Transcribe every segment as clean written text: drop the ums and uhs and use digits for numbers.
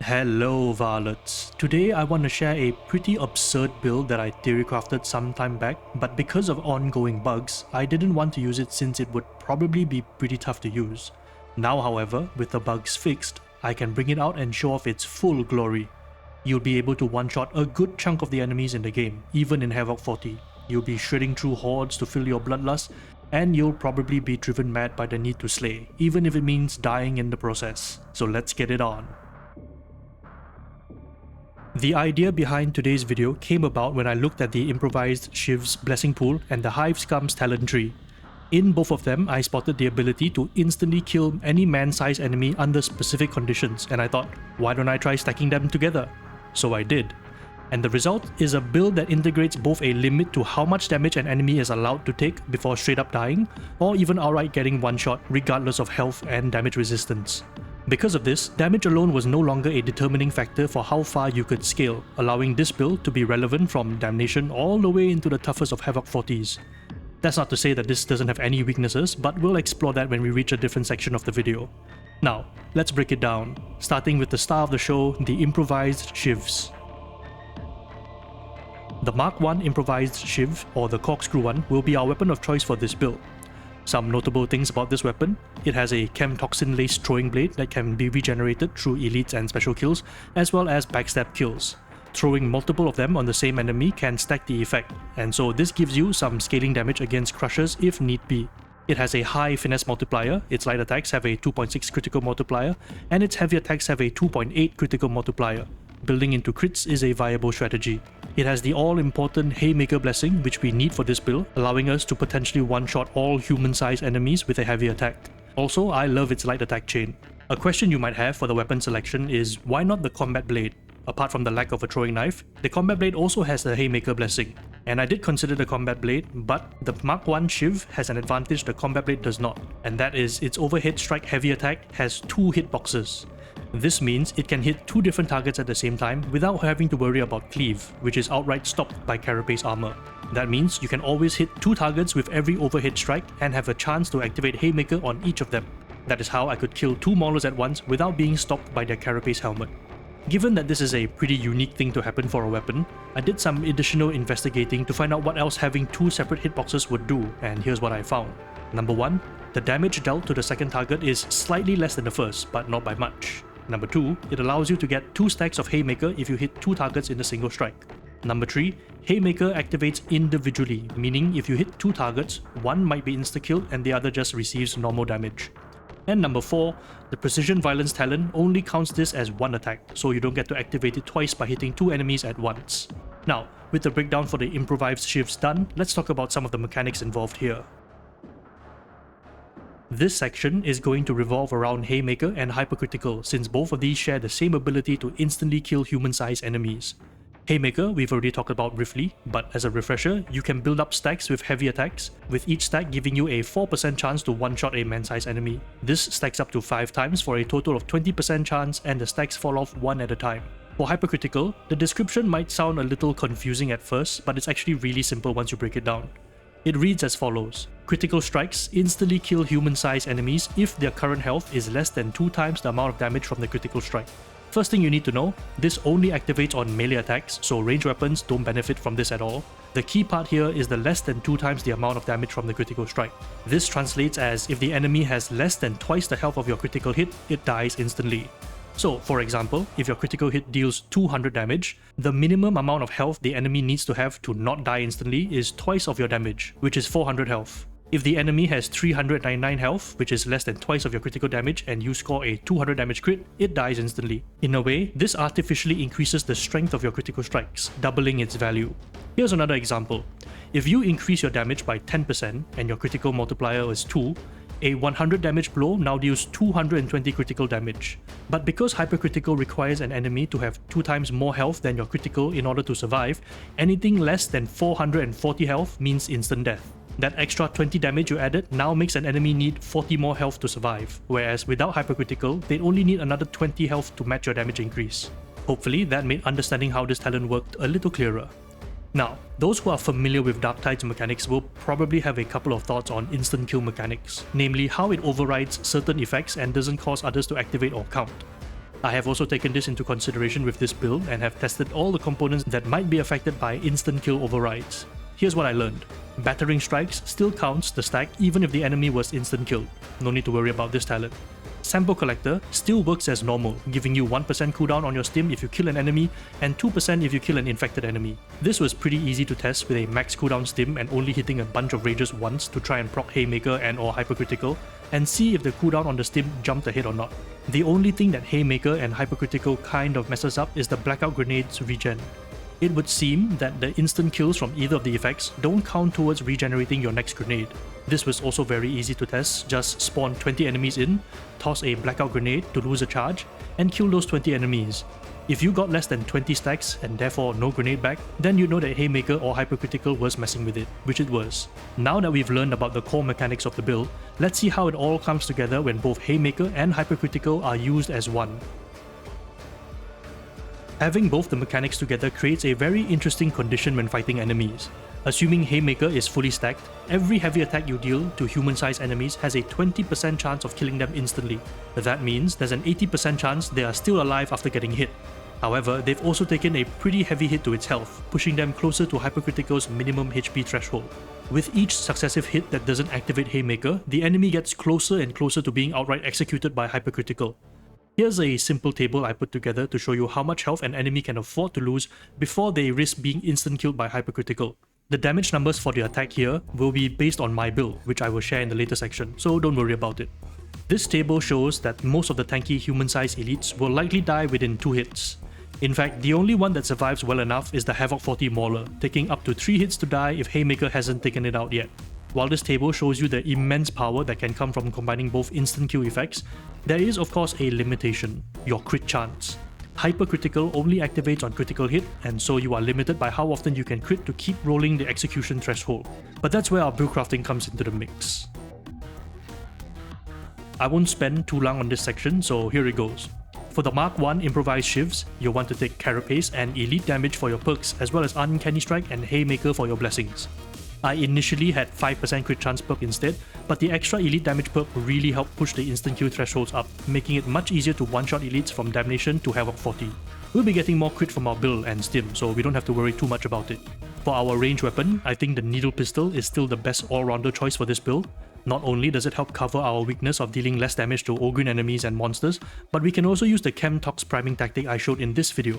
Hello Varlets. Today I want to share a pretty absurd build that I theory crafted some time back, but because of ongoing bugs, I didn't want to use it since it would probably be pretty tough to use. Now however, with the bugs fixed, I can bring it out and show off its full glory. You'll be able to one-shot a good chunk of the enemies in the game, even in Havoc 40. You'll be shredding through hordes to fill your bloodlust, and you'll probably be driven mad by the need to slay, even if it means dying in the process. So let's get it on. The idea behind today's video came about when I looked at the Improvised Shiv's Blessing Pool and the Hive Scum's Talent Tree. In both of them, I spotted the ability to instantly kill any man-sized enemy under specific conditions, and I thought, why don't I try stacking them together? So I did. And the result is a build that integrates both a limit to how much damage an enemy is allowed to take before straight up dying, or even outright getting one shot regardless of health and damage resistance. Because of this, damage alone was no longer a determining factor for how far you could scale, allowing this build to be relevant from Damnation all the way into the toughest of Havoc 40s. That's not to say that this doesn't have any weaknesses, but we'll explore that when we reach a different section of the video. Now, let's break it down, starting with the star of the show, the Improvised Shivs. The Mark 1 Improvised Shiv, or the Corkscrew one, will be our weapon of choice for this build. Some notable things about this weapon: it has a chem toxin laced throwing blade that can be regenerated through elites and special kills, as well as backstab kills. Throwing multiple of them on the same enemy can stack the effect, and so this gives you some scaling damage against crushers if need be. It has a high finesse multiplier, its light attacks have a 2.6 critical multiplier, and its heavy attacks have a 2.8 critical multiplier. Building into crits is a viable strategy. It has the all-important Haymaker blessing, which we need for this build, allowing us to potentially one-shot all human-sized enemies with a heavy attack. Also, I love its light attack chain. A question you might have for the weapon selection is, why not the combat blade? Apart from the lack of a throwing knife, the combat blade also has the Haymaker blessing. And I did consider the combat blade, but the Mark 1 Shiv has an advantage the combat blade does not, and that is its overhead strike heavy attack has 2 hitboxes. This means it can hit 2 different targets at the same time without having to worry about cleave, which is outright stopped by Carapace armor. That means you can always hit 2 targets with every overhead strike and have a chance to activate Haymaker on each of them. That is how I could kill 2 Maulers at once without being stopped by their Carapace helmet. Given that this is a pretty unique thing to happen for a weapon, I did some additional investigating to find out what else having 2 separate hitboxes would do, and here's what I found. Number 1, the damage dealt to the second target is slightly less than the first, but not by much. Number 2, it allows you to get 2 stacks of Haymaker if you hit 2 targets in a single strike. Number 3, Haymaker activates individually, meaning if you hit 2 targets, one might be insta-killed and the other just receives normal damage. And number 4, the Precision Violence talent only counts this as one attack, so you don't get to activate it twice by hitting 2 enemies at once. Now, with the breakdown for the Improvised Shivs done, let's talk about some of the mechanics involved here. This section is going to revolve around Haymaker and Hypercritical, since both of these share the same ability to instantly kill human-sized enemies. Haymaker we've already talked about briefly, but as a refresher, you can build up stacks with heavy attacks, with each stack giving you a 4% chance to one-shot a man-sized enemy. This stacks up to 5 times for a total of 20% chance, and the stacks fall off one at a time. For Hypercritical, the description might sound a little confusing at first, but it's actually really simple once you break it down. It reads as follows: critical strikes instantly kill human-sized enemies if their current health is less than 2 times the amount of damage from the critical strike. First thing you need to know, this only activates on melee attacks, so ranged weapons don't benefit from this at all. The key part here is the less than 2 times the amount of damage from the critical strike. This translates as if the enemy has less than twice the health of your critical hit, it dies instantly. So, for example, if your critical hit deals 200 damage, the minimum amount of health the enemy needs to have to not die instantly is twice of your damage, which is 400 health. If the enemy has 399 health, which is less than twice of your critical damage, and you score a 200 damage crit, it dies instantly. In a way, this artificially increases the strength of your critical strikes, doubling its value. Here's another example. If you increase your damage by 10% and your critical multiplier is 2, a 100 damage blow now deals 220 critical damage. But because Hypercritical requires an enemy to have 2 times more health than your critical in order to survive, anything less than 440 health means instant death. That extra 20 damage you added now makes an enemy need 40 more health to survive, whereas without Hypercritical, they'd only need another 20 health to match your damage increase. Hopefully that made understanding how this talent worked a little clearer. Now, those who are familiar with Darktide's mechanics will probably have a couple of thoughts on instant kill mechanics, namely how it overrides certain effects and doesn't cause others to activate or count. I have also taken this into consideration with this build and have tested all the components that might be affected by instant kill overrides. Here's what I learned. Battering strikes still counts the stack even if the enemy was instant killed. No need to worry about this talent. Sample Collector still works as normal, giving you 1% cooldown on your stim if you kill an enemy and 2% if you kill an infected enemy. This was pretty easy to test with a max cooldown stim and only hitting a bunch of rages once to try and proc Haymaker and or Hypercritical and see if the cooldown on the stim jumped ahead or not. The only thing that Haymaker and Hypercritical kind of messes up is the Blackout Grenade's regen. It would seem that the instant kills from either of the effects don't count towards regenerating your next grenade. This was also very easy to test, just spawn 20 enemies in, toss a Blackout Grenade to lose a charge, and kill those 20 enemies. If you got less than 20 stacks and therefore no grenade back, then you know that Haymaker or Hypercritical was messing with it, which it was. Now that we've learned about the core mechanics of the build, let's see how it all comes together when both Haymaker and Hypercritical are used as one. Having both the mechanics together creates a very interesting condition when fighting enemies. Assuming Haymaker is fully stacked, every heavy attack you deal to human-sized enemies has a 20% chance of killing them instantly. That means there's an 80% chance they are still alive after getting hit. However, they've also taken a pretty heavy hit to its health, pushing them closer to Hypercritical's minimum HP threshold. With each successive hit that doesn't activate Haymaker, the enemy gets closer and closer to being outright executed by Hypercritical. Here's a simple table I put together to show you how much health an enemy can afford to lose before they risk being instant killed by Hypercritical. The damage numbers for the attack here will be based on my build, which I will share in the later section, so don't worry about it. This table shows that most of the tanky human-sized elites will likely die within 2 hits. In fact, the only one that survives well enough is the Havoc40 Mauler, taking up to 3 hits to die if Haymaker hasn't taken it out yet. While this table shows you the immense power that can come from combining both instant kill effects, there is of course a limitation, your crit chance. Hypercritical only activates on critical hit, and so you are limited by how often you can crit to keep rolling the execution threshold. But that's where our build crafting comes into the mix. I won't spend too long on this section, so here it goes. For the Mark 1 Improvised Shivs, you'll want to take Carapace and Elite damage for your perks, as well as Uncanny Strike and Haymaker for your blessings. I initially had 5% crit chance perk instead, but the extra elite damage perk really helped push the instant kill thresholds up, making it much easier to one-shot elites from Damnation to Havoc 40. We'll be getting more crit from our build and stim, so we don't have to worry too much about it. For our range weapon, I think the Needle Pistol is still the best all-rounder choice for this build. Not only does it help cover our weakness of dealing less damage to Ogryn enemies and monsters, but we can also use the Chem Tox priming tactic I showed in this video.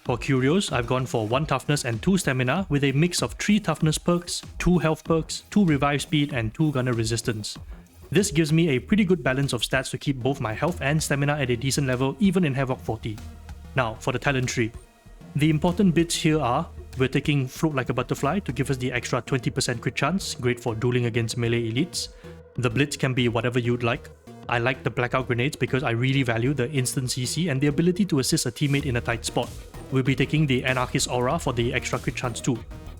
For Curios, I've gone for 1 toughness and 2 stamina with a mix of 3 toughness perks, 2 health perks, 2 revive speed and 2 gunner resistance. This gives me a pretty good balance of stats to keep both my health and stamina at a decent level even in Havoc 40. Now for the talent tree. The important bits here are, we're taking Float Like a Butterfly to give us the extra 20% crit chance, great for dueling against melee elites. The Blitz can be whatever you'd like. I like the Blackout Grenades because I really value the instant CC and the ability to assist a teammate in a tight spot. We'll be taking the Anarchist Aura for the extra crit chance too.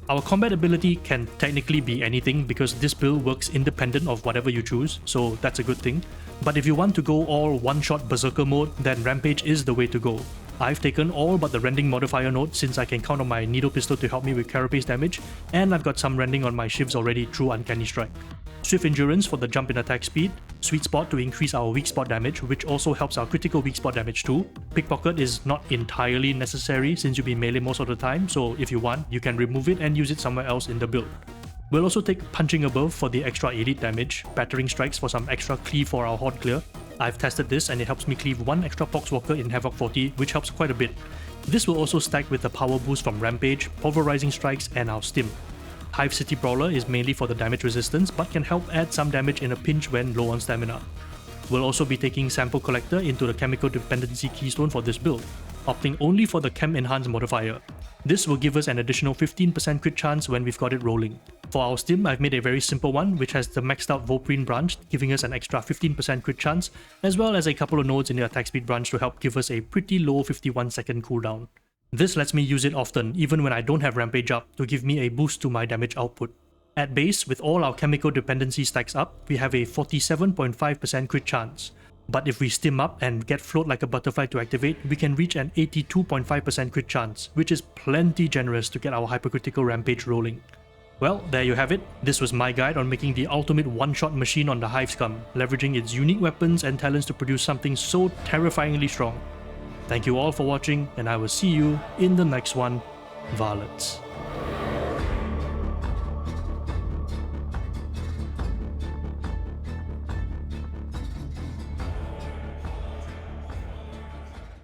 Our combat ability can technically be anything because this build works independent of whatever you choose, so that's a good thing. But if you want to go all one-shot Berserker mode, then Rampage is the way to go. I've taken all but the Rending modifier node since I can count on my Needle Pistol to help me with Carapace damage, and I've got some Rending on my Shivs already through Uncanny Strike. Swift Endurance for the jump in attack speed, Sweet Spot to increase our weak spot damage, which also helps our critical weak spot damage too. Pickpocket is not entirely necessary since you'll be melee most of the time, so if you want, you can remove it and use it somewhere else in the build. We'll also take Punching Above for the extra elite damage, Battering Strikes for some extra cleave for our Horde clear. I've tested this and it helps me cleave 1 extra Poxwalker in Havoc 40, which helps quite a bit. This will also stack with the power boost from Rampage, Pulverizing Strikes and our Stim. Hive City Brawler is mainly for the damage resistance but can help add some damage in a pinch when low on stamina. We'll also be taking Sample Collector into the Chemical Dependency Keystone for this build, opting only for the Chem Enhance modifier. This will give us an additional 15% crit chance when we've got it rolling. For our Stim, I've made a very simple one which has the maxed out Volprine branch, giving us an extra 15% crit chance, as well as a couple of nodes in the attack speed branch to help give us a pretty low 51 second cooldown. This lets me use it often, even when I don't have Rampage up, to give me a boost to my damage output. At base, with all our chemical dependency stacks up, we have a 47.5% crit chance. But if we Stim up and get Float Like a Butterfly to activate, we can reach an 82.5% crit chance, which is plenty generous to get our hypercritical Rampage rolling. Well, there you have it. This was my guide on making the ultimate one-shot machine on the Hive Scum, leveraging its unique weapons and talents to produce something so terrifyingly strong. Thank you all for watching, and I will see you in the next one. Varlets.